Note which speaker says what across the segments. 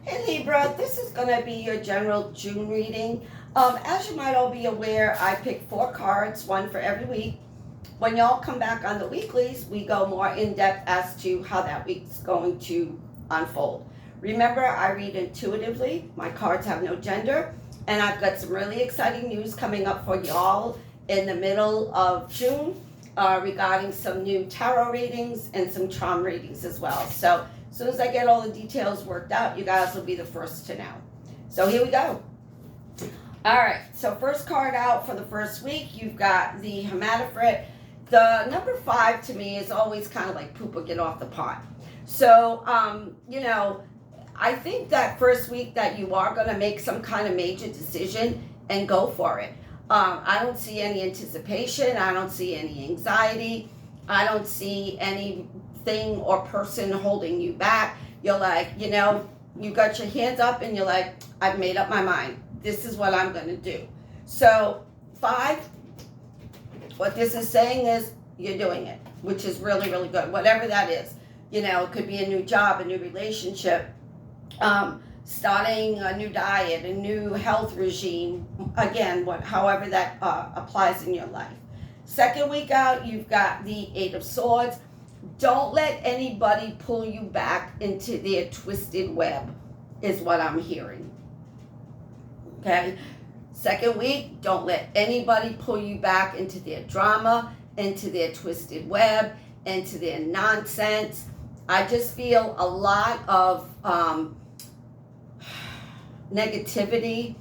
Speaker 1: Hey Libra, this is going to be your general June reading. As you might all be aware, I pick 4 cards, one for every week. When y'all come back on the weeklies, we go more in depth as to how that week's going to unfold. Remember, I read intuitively. My cards have no gender, and I've got some really exciting news coming up for y'all in the middle of June regarding some new tarot readings and some charm readings as well. So as soon as I get all the details worked out, you guys will be the first to know. So here we go. All right, so first card out for the first week, you've got the Hermaphrodite. The number 5 to me is always kind of like poop or get off the pot. So, I think that first week that you are going to make some kind of major decision and go for it. I don't see any anticipation. I don't see any anxiety. I don't see anything or person holding you back. You're like, you got your hands up and you're like, I've made up my mind. This is what I'm going to do. So 5, what this is saying is you're doing it, which is really, really good. Whatever that is. It could be a new job, a new relationship, starting a new diet, a new health regime. Again, however that applies in your life. Second week out, you've got the 8 of Swords. Don't let anybody pull you back into their twisted web, is what I'm hearing. Okay? Second week, don't let anybody pull you back into their drama, into their twisted web, into their nonsense. I just feel a lot of negativity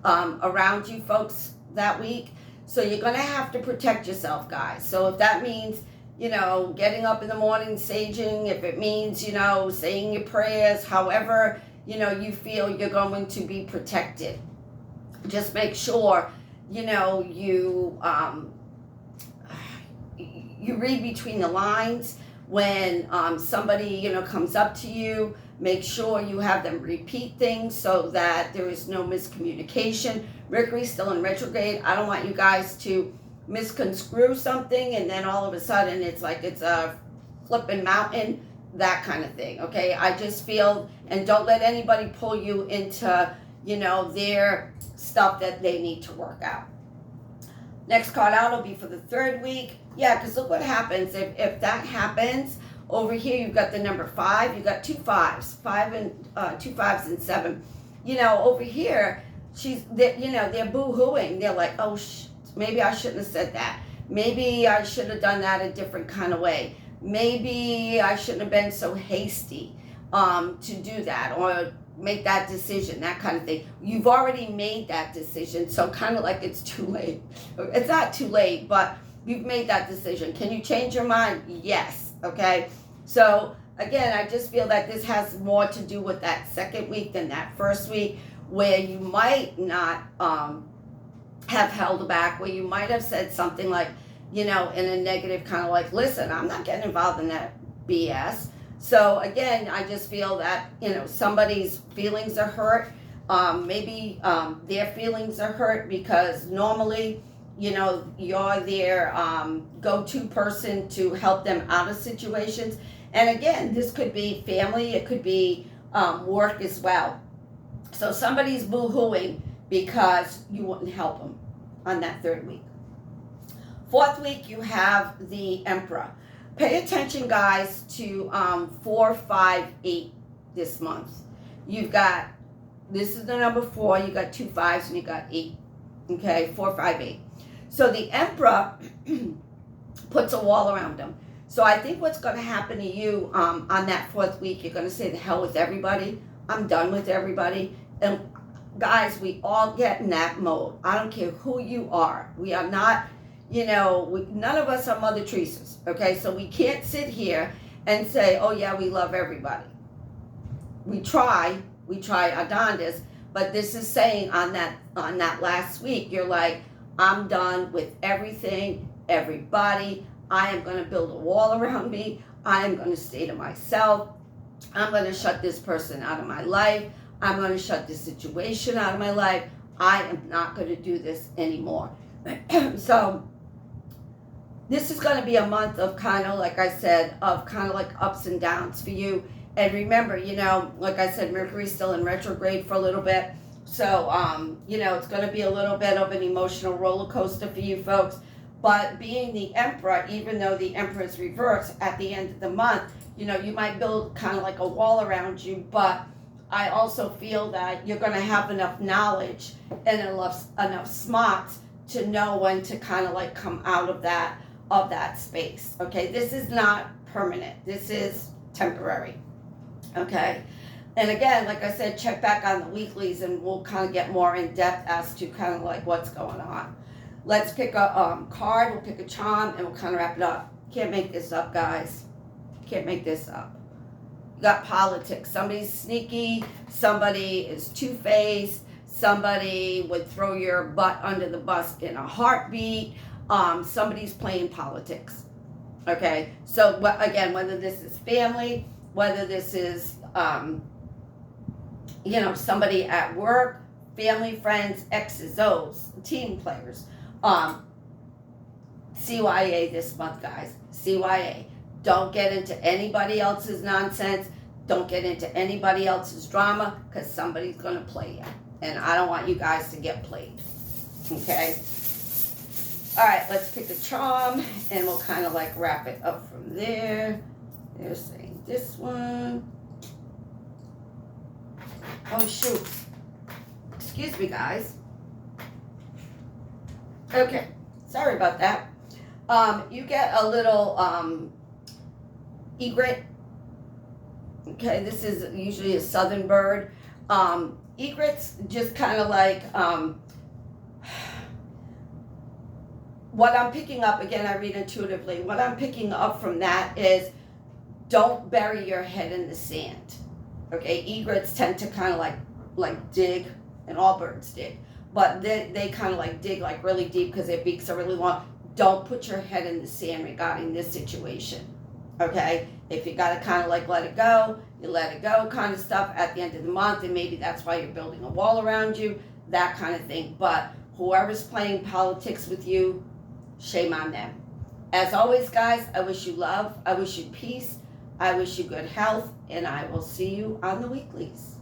Speaker 1: around you folks that week. So you're going to have to protect yourself, guys. So if that means, getting up in the morning, saging, if it means, saying your prayers, however, you feel you're going to be protected. Just make sure, you read between the lines. When somebody, comes up to you, make sure you have them repeat things so that there is no miscommunication. Mercury's still in retrograde. I don't want you guys to misconstrue something and then all of a sudden it's like it's a flipping mountain, that kind of thing, okay? I just feel, and don't let anybody pull you into, their stuff that they need to work out. Next card out will be for the 3rd week. Yeah, because look what happens. If that happens, over here you've got the number 5. You've got 2 5s. 2 5s and 7. Over here, they're boo-hooing. They're like, oh, maybe I shouldn't have said that. Maybe I should have done that a different kind of way. Maybe I shouldn't have been so hasty to do that or make that decision, that kind of thing. You've already made that decision, so kind of like it's too late. It's not too late, but you've made that decision. Can you change your mind? Yes. Okay. So again, I just feel that this has more to do with that 2nd week than that 1st week, where you might not have held back, where you might have said something like, in a negative kind of like, listen, I'm not getting involved in that BS. So again, I just feel that, somebody's feelings are hurt. Maybe their feelings are hurt because normally, you're their go-to person to help them out of situations. And again, this could be family, it could be work as well. So somebody's boo-hooing because you wouldn't help them on that 3rd week. 4th week, you have the Emperor. Pay attention, guys, to 4, 5, 8 this month. You've got, this is the number 4, you got 2 5s and you got 8. Okay, 4, 5, 8. So the Emperor puts a wall around him. So I think what's going to happen to you on that 4th week, you're going to say, the hell with everybody. I'm done with everybody. And guys, we all get in that mode. I don't care who you are. We are not, none of us are Mother Teresa's. Okay, so we can't sit here and say, oh yeah, we love everybody. We try our darndest, but this is saying on that last week, you're like, I'm done with everything, everybody. I am going to build a wall around me. I am going to stay to myself. I'm going to shut this person out of my life. I'm going to shut this situation out of my life. I am not going to do this anymore. So this is going to be a month of kind of, like I said, of kind of like ups and downs for you. And remember, you know, like I said, Mercury's still in retrograde for a little bit. So, you know, it's going to be a little bit of an emotional roller coaster for you folks. But being the Emperor, even though the Emperor is reversed at the end of the month, you know, you might build kind of like a wall around you. But I also feel that you're going to have enough knowledge and enough smarts to know when to kind of like come out of that space. Okay, this is not permanent. This is temporary. Okay, and again, like I said, check back on the weeklies and we'll kind of get more in depth as to kind of like what's going on. Let's pick a card, we'll pick a charm, and we'll kind of wrap it up. Can't make this up, guys. Can't make this up. You got politics. Somebody's sneaky, somebody is two-faced, somebody would throw your butt under the bus in a heartbeat. Somebody's playing politics. Okay, so again, whether this is family, whether this is, you know, somebody at work, family, friends, X's, O's, team players. CYA this month, guys. CYA. Don't get into anybody else's nonsense. Don't get into anybody else's drama because somebody's going to play you. And I don't want you guys to get played. Okay? All right, let's pick a charm and we'll kind of like wrap it up from there. They're saying this one. Oh, shoot. Excuse me, guys. Okay, sorry about that. You get a little egret. Okay, this is usually a southern bird. Egrets just kind of like, what I'm picking up, again, I read intuitively, what I'm picking up from that is don't bury your head in the sand. Okay, egrets tend to kind of like dig, and all birds dig, but they kind of like dig like really deep because their beaks are really long. Don't put your head in the sand regarding this situation. Okay, if you got to kind of like let it go, you let it go kind of stuff at the end of the month, and maybe that's why you're building a wall around you, that kind of thing. But whoever's playing politics with you, shame on them. As always, guys, I wish you love, I wish you peace, I wish you good health, and I will see you on the weeklies.